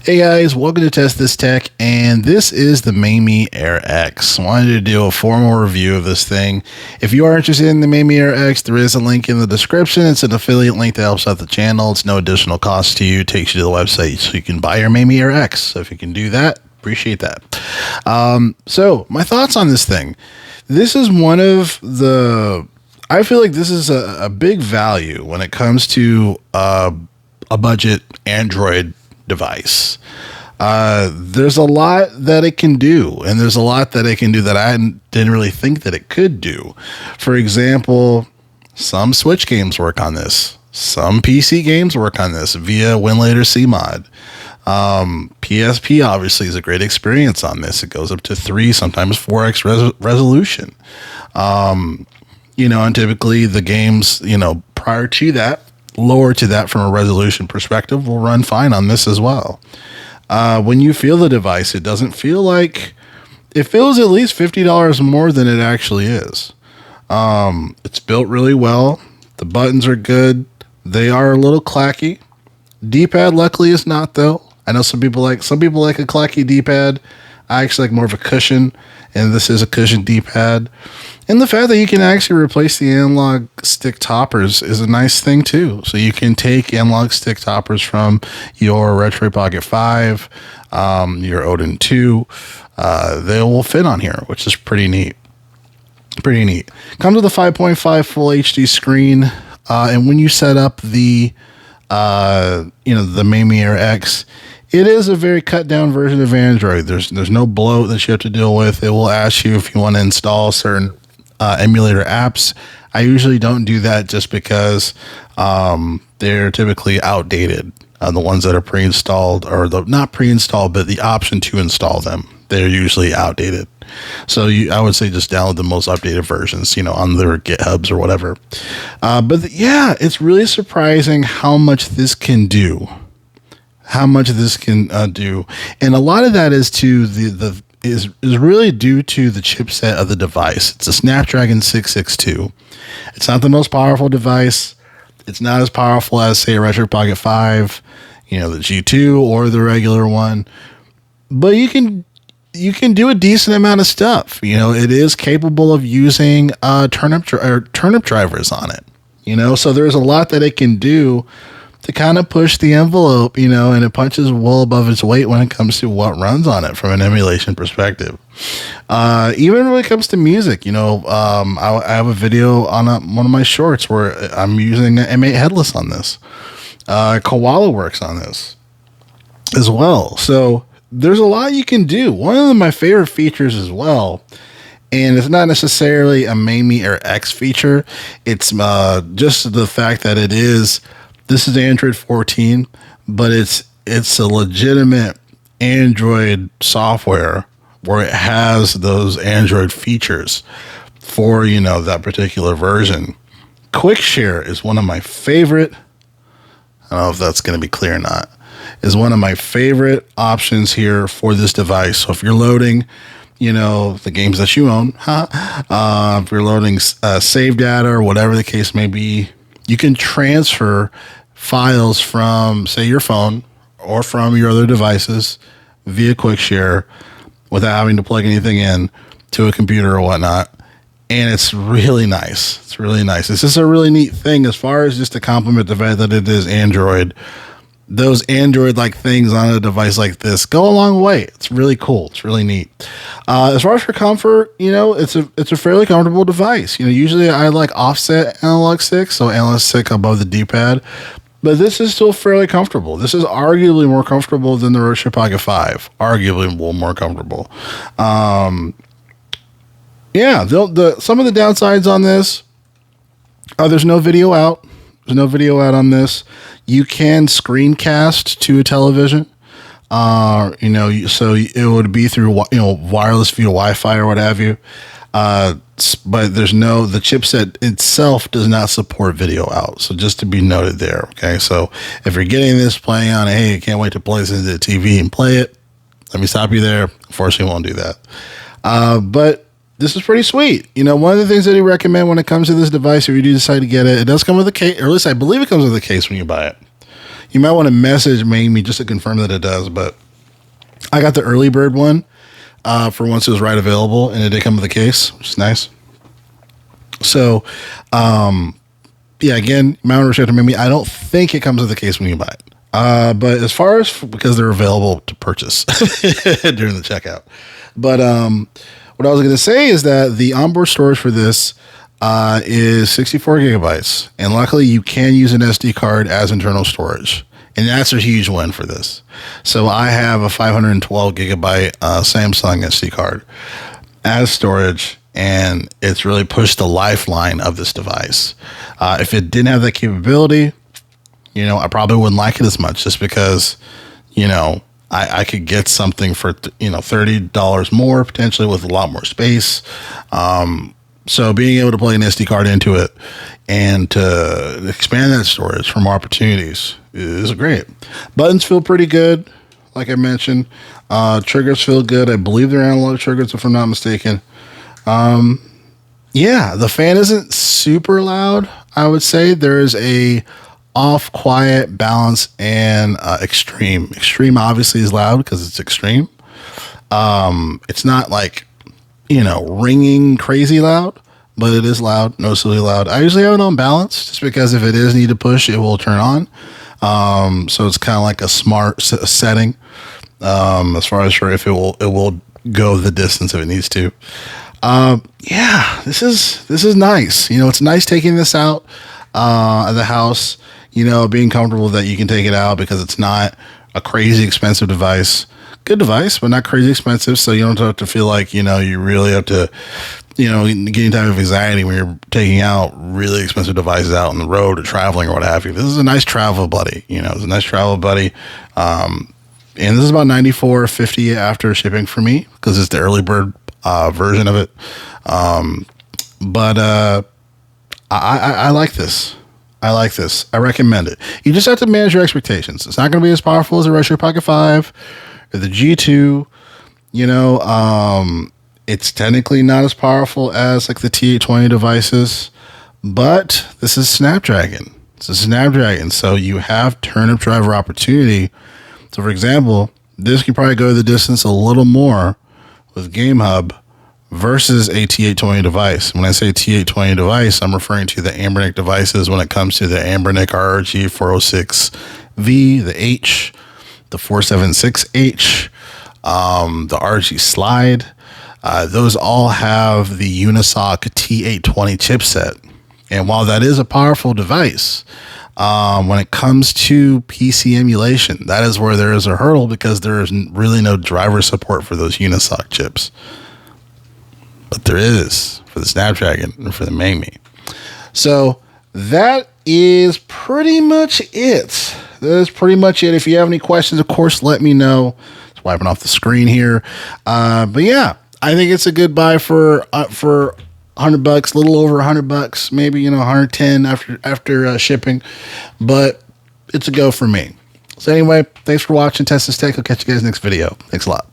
Hey guys, welcome to Test This Tech, and this is the Mangmi Air X. Wanted to do a formal review of this thing. If you are interested in the Mangmi Air X, there is a link in the description. It's an affiliate link that helps out the channel. It's no additional cost to you. It takes you to the website so you can buy your Mangmi Air X. So if you can do that, appreciate that. So my thoughts on this thing. This is one of the... I feel like this is a big value when it comes to a budget Android device. There's a lot that it can do, and there's a lot that it can do that I didn't really think that it could do. For example, some Switch games work on this. Some PC games work on this via WinLater CMod. PSP obviously is a great experience on this. It goes up to 3, sometimes 4x resolution. And typically the games, prior to that, lower to that from a resolution perspective, will run fine on this as well. When you feel the device, it doesn't feel like... It feels at least $50 more than it actually is. It's built really well. The buttons are good. They are a little clacky. D-pad, luckily, is not, though. I know some people like a clacky D-pad. I actually like more of a cushion, and this is a cushion D-pad. And the fact that you can actually replace the analog stick toppers is a nice thing too. So you can take analog stick toppers from your Retro Pocket 5, your Odin 2. They will fit on here, which is pretty neat. Pretty neat. Comes with a 5.5 full HD screen. And when you set up the Mangmi Air X, it is a very cut down version of Android. There's no bloat that you have to deal with. It will ask you if you want to install certain emulator apps. I usually don't do that just because they're typically outdated. The ones that are pre-installed, or not pre-installed, but the option to install them, they're usually outdated. So I would say just download the most updated versions, on their GitHubs or whatever. It's really surprising how much this can do. And a lot of that is to is really due to the chipset of the device. It's a Snapdragon 662. It's not the most powerful device. It's not as powerful as, say, a Retro Pocket 5, the G2 or the regular one. But you can do a decent amount of stuff. It is capable of using turnip drivers on it. So there's a lot that it can do to kind of push the envelope, and it punches well above its weight when it comes to what runs on it from an emulation perspective. Even when it comes to music, I have a video on one of my shorts where I'm using an M8 headless on this. Koala works on this as well. So there's a lot you can do. One of my favorite features as well, and it's not necessarily a Mangmi Air X feature. It's just the fact that this is Android 14, but it's a legitimate Android software where it has those Android features for, that particular version. Quick Share is one of my favorite. I don't know if that's going to be clear or not. Is one of my favorite options here for this device. So if you're loading, the games that you own, if you're loading save data or whatever the case may be, you can transfer files from, say, your phone or from your other devices via Quick Share without having to plug anything in to a computer or whatnot. And it's really nice. It's really nice. It's just a really neat thing as far as just to complement the fact that it is Android. Those Android-like things on a device like this go a long way. It's really cool. It's really neat. As far as for comfort, it's a fairly comfortable device. Usually I like offset analog stick, so analog stick above the D-pad. But this is still fairly comfortable. This is arguably more comfortable than the Retro Pocket 5. Arguably more comfortable. Some of the downsides on this, there's no video out. There's no video out on this. You can screencast to a television. So it would be through, wireless via Wi-Fi or what have you. But the chipset itself does not support video out. So just to be noted there. Okay. So if you're getting this playing on, hey, I can't wait to play this into the TV and play it, let me stop you there. Unfortunately, won't do that. But this is pretty sweet. One of the things that I recommend when it comes to this device, if you do decide to get it, it does come with a case, or at least I believe it comes with a case when you buy it. you might want to message Mangmi just to confirm that it does. But I got the early bird one for once it was right available, and it did come with a case, which is nice. So, yeah, again, Mount Restrictor Mangmi, I don't think it comes with a case when you buy it. But as far as because they're available to purchase during the checkout. But what I was going to say is that the onboard storage for this is 64 gigabytes, and luckily you can use an SD card as internal storage, and that's a huge win for this. So I have a 512 gigabyte Samsung SD card as storage, and it's really pushed the lifeline of this device. If it didn't have that capability, I probably wouldn't like it as much, just because, I could get something for, $30 more, potentially with a lot more space. So being able to plug an SD card into it and to expand that storage for more opportunities is great. Buttons feel pretty good, like I mentioned. Triggers feel good. I believe they're analog triggers, if I'm not mistaken. Yeah, the fan isn't super loud, I would say. There is a off, quiet, balance, and extreme. Extreme obviously is loud because it's extreme. It's not like, ringing crazy loud, but it is loud, noticeably loud. I usually have it on balance just because if it is need to push, it will turn on. So it's kind of like a smart setting as far as for if it will go the distance if it needs to. Yeah, this is nice. It's nice taking this out of the house. Being comfortable that you can take it out because it's not a crazy expensive device. Good device, but not crazy expensive. So you don't have to feel like, you really have to, get any type of anxiety when you're taking out really expensive devices out on the road or traveling or what have you. This is a nice travel buddy. It's a nice travel buddy. And this is about $94.50 after shipping for me because it's the early bird version of it. But I like this. I like this. I recommend it. You just have to manage your expectations. It's not going to be as powerful as the Retro Pocket 5 or the G2. It's technically not as powerful as like the T820 devices, but this is Snapdragon. So you have turnip driver opportunity. So for example, this can probably go the distance a little more with Game Hub versus a T820 device. When I say T820 device, I'm referring to the Anbernic devices when it comes to the Anbernic RRG 406V, the H, the 476H, the RG Slide. Those all have the Unisoc T820 chipset. And while that is a powerful device, when it comes to PC emulation, that is where there is a hurdle because there is really no driver support for those Unisoc chips. But there is for the Snapdragon and for the Mangmi. So that is pretty much it. If you have any questions, of course, let me know. It's wiping off the screen here. But yeah, I think it's a good buy for $100, a little over $100, maybe 110 after shipping. But it's a go for me. So anyway, thanks for watching Test This Tech. I'll catch you guys next video. Thanks a lot.